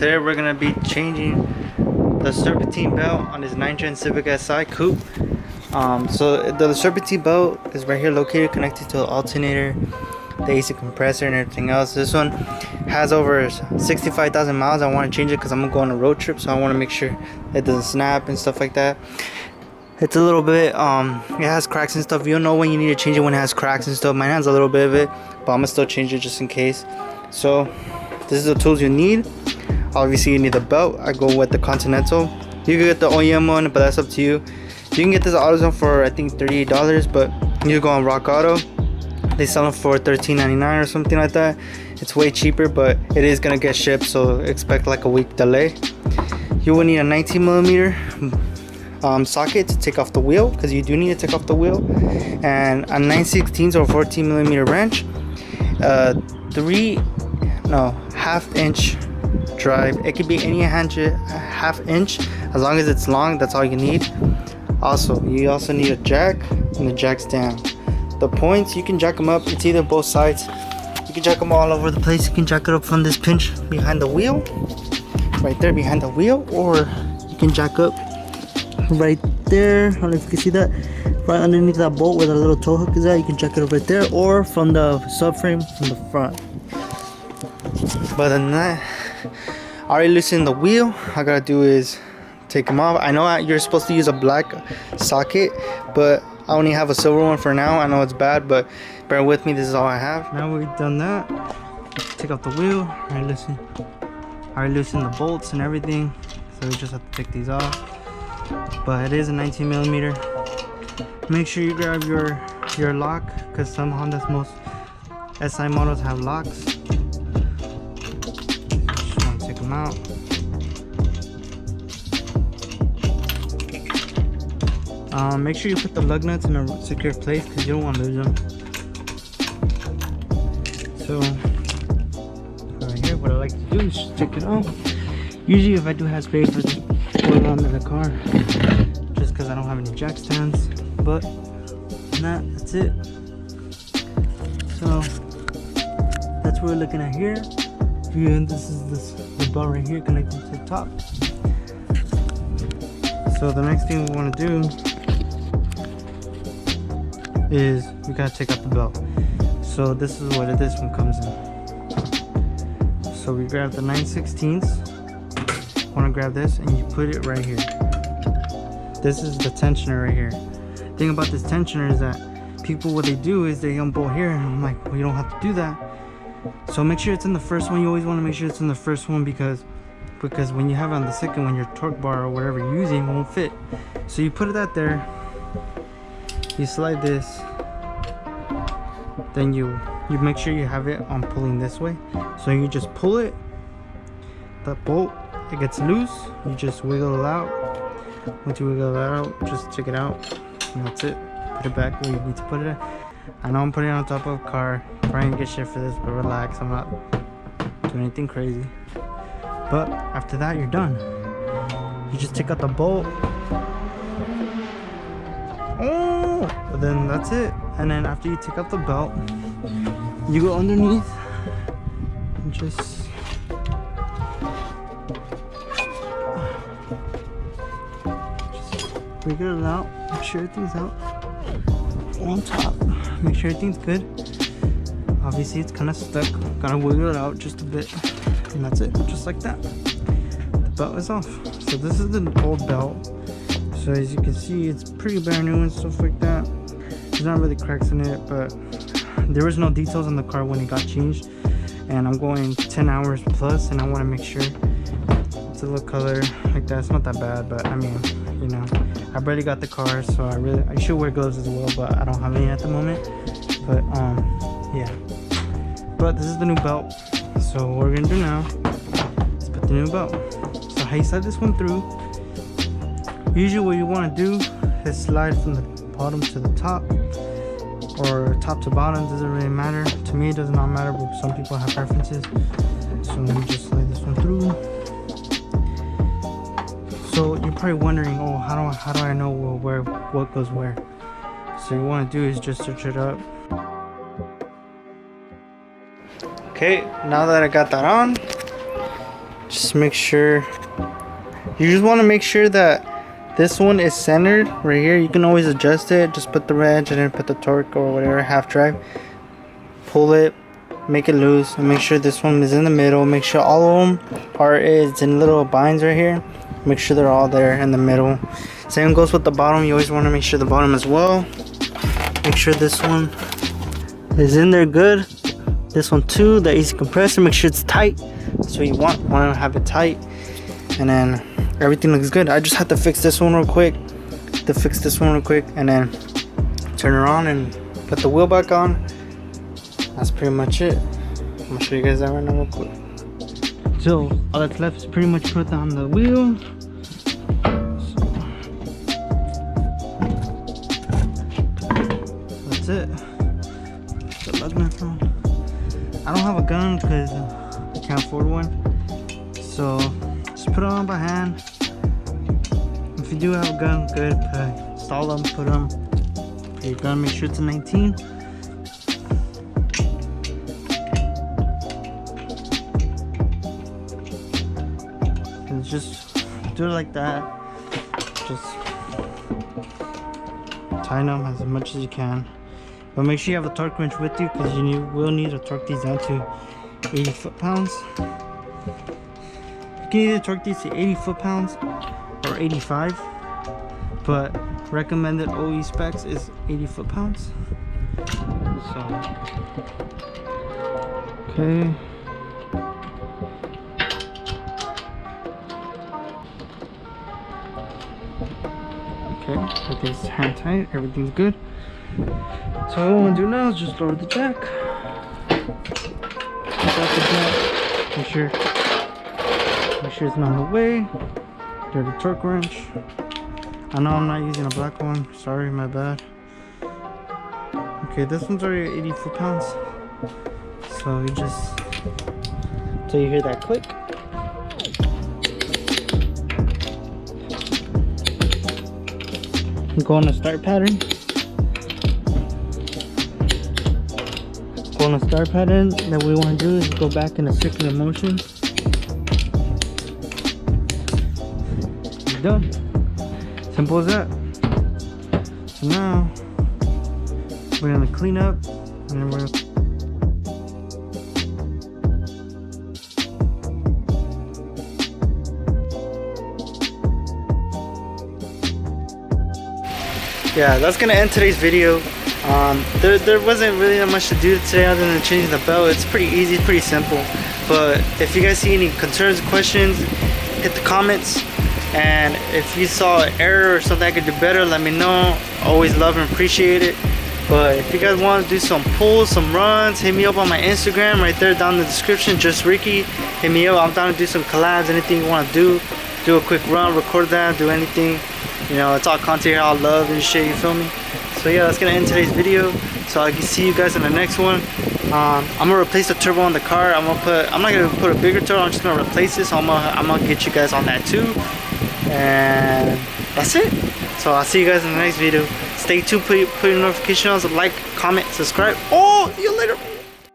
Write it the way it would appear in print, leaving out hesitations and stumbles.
Today we're gonna be changing the Serptine belt on this 9-gen Civic Si coupe. So the Serptine belt is right here, located, connected to the alternator, the AC compressor, and everything else. This one has over 65,000 miles. I want to change it because I'm gonna go on a road trip, so I want to make sure it doesn't snap and stuff like that. It's a little bit, it has cracks and stuff. You'll know when you need to change it when it has cracks and stuff. Mine has a little bit of it, but I'm gonna still change it just in case. So this is the tools you need. Obviously you need the belt. I go with the Continental. You can get the OEM one, but that's up to you. You can get this AutoZone for I think $38, but you go on Rock Auto. They sell them for $13.99 or something like that. It's way cheaper, but it is gonna get shipped, so expect like a week delay. You will need a 19mm socket to take off the wheel, because you do need to take off the wheel, and a 9/16 or 14mm wrench, half-inch drive. It could be any half inch, as long as it's long. That's all you need. Also, you also need a jack, and the jack's down. The points, you can jack them up. It's either both sides. You can jack them all over the place. You can jack it up from this pinch behind the wheel, right there behind the wheel, or you can jack up right there. I don't know if you can see that, right underneath that bolt where the little tow hook is at. You can jack it up right there, or from the subframe from the front. But than that, I already loosened the wheel. All I gotta do is take them off. I know you're supposed to use a black socket, but I only have a silver one for now. I know it's bad, but bear with me. This is all I have. Now we've done that, take off the wheel. I already loosened the bolts and everything, so we just have to take these off. But it is a 19mm. Make sure you grab your lock, because some Honda's, most SI models have locks. Just want to take them out. Make sure you put the lug nuts in a secure place, because you don't want to lose them. So right here, what I like to do is just take it off. Usually if I do have space, I just pull it onto the car, just because I don't have any jack stands. But that's it. So that's what we're looking at here. And this is the belt right here connected to the top. So the next thing we want to do is we gotta take out the belt. So this is what this one comes in. So we grab the 9/16. Want to grab this and you put it right here. This is the tensioner right here. The thing about this tensioner is that people, what they do is they unbolt here, and I'm like, well, you don't have to do that. So make sure it's in the first one. You always want to make sure it's in the first one, because when you have it on the second one, your torque bar or whatever you're using won't fit. So you put it out there, you slide this, then you make sure you have it on pulling this way. So you just pull it, the bolt, it gets loose, you just wiggle it out. Once you wiggle it out, just take it out, and that's it. Put it back where you need to put it at. I know I'm putting it on top of a car, probably get shit for this, but relax, I'm not doing anything crazy. But after that, you're done. You just take out the bolt. Oh, but then that's it. And then after you take out the belt, you go underneath and just figure it out. Make sure everything's out on top. Make sure everything's good. Obviously, it's kind of stuck. Gotta wiggle it out just a bit. And that's it, just like that. The belt is off. So this is the old belt. So as you can see, it's pretty brand new and stuff like that. There's not really cracks in it, but there was no details on the car when it got changed. And I'm going 10 hours plus, and I want to make sure it's a little color like that. It's not that bad, but I mean, you know, I barely got the car, so I should wear gloves as well, but I don't have any at the moment. But yeah. But this is the new belt. So what we're gonna do now is put the new belt. So how you slide this one through, usually what you want to do is slide from the bottom to the top, or top to bottom, doesn't really matter. To me it does not matter, but some people have preferences. So let me just slide this one through. So you're probably wondering, oh, how do I know what goes where? So you want to do is just search it up. Okay, now that I got that on, just just make sure, you just want to make sure that this one is centered right here. You can always adjust it. Just put the wrench and then put the torque or whatever, half drive, pull it, make it loose, and make sure this one is in the middle. Make sure all of them are in little binds right here. Make sure they're all there in the middle. Same goes with the bottom. You always want to make sure the bottom as well. Make sure this one is in there good. This one too, the AC compressor, make sure it's tight. That's what you want to have it tight. And then everything looks good. I just have to fix this one real quick. And then turn it on and put the wheel back on. That's pretty much it. I'm gonna show you guys that right now real quick. So all that's left is pretty much put on the wheel. That's it. The lug nuts on. I don't have a gun because I can't afford one. So just put it on by hand. If you do have a gun, good. Install them, put them. Put your gun, make sure it's a 19. And just do it like that. Just tighten them as much as you can. But make sure you have a torque wrench with you, because you will need to torque these down to 80 foot-pounds. You can either torque these to 80 foot-pounds or 85, but recommended OE specs is 80 foot-pounds. So, okay. Okay, everything's hand tight, everything's good. So what I want to do now is just lower the jack. Make sure it's not in the way. There's the torque wrench. I know I'm not using a black one. Sorry, my bad. Okay, this one's already 80 foot-pounds. So you just, till you hear that click. Go on the start pattern. Go on the start pattern. Then what we want to do is go back in a circular motion. You're done. Simple as that. So now we're gonna clean up, and then we're gonna yeah, that's gonna end today's video. There wasn't really that much to do today other than changing the belt. It's pretty easy, pretty simple. But if you guys see any concerns, questions, hit the comments. And if you saw an error or something I could do better, let me know. Always love and appreciate it. But if you guys want to do some pulls, some runs, hit me up on my Instagram right there down in the description. Just Ricky. Hit me up. I'm down to do some collabs. Anything you want to do a quick run, record that, do anything. You know, it's all content here, all love and shit, you feel me? So yeah, that's gonna end today's video. So I can see you guys in the next one. I'm gonna replace the turbo on the car. I'm not gonna put a bigger turbo, I'm just gonna replace this. So I'm gonna get you guys on that too. And that's it. So I'll see you guys in the next video. Stay tuned, put your notifications on, like, comment, subscribe. Oh, see you later.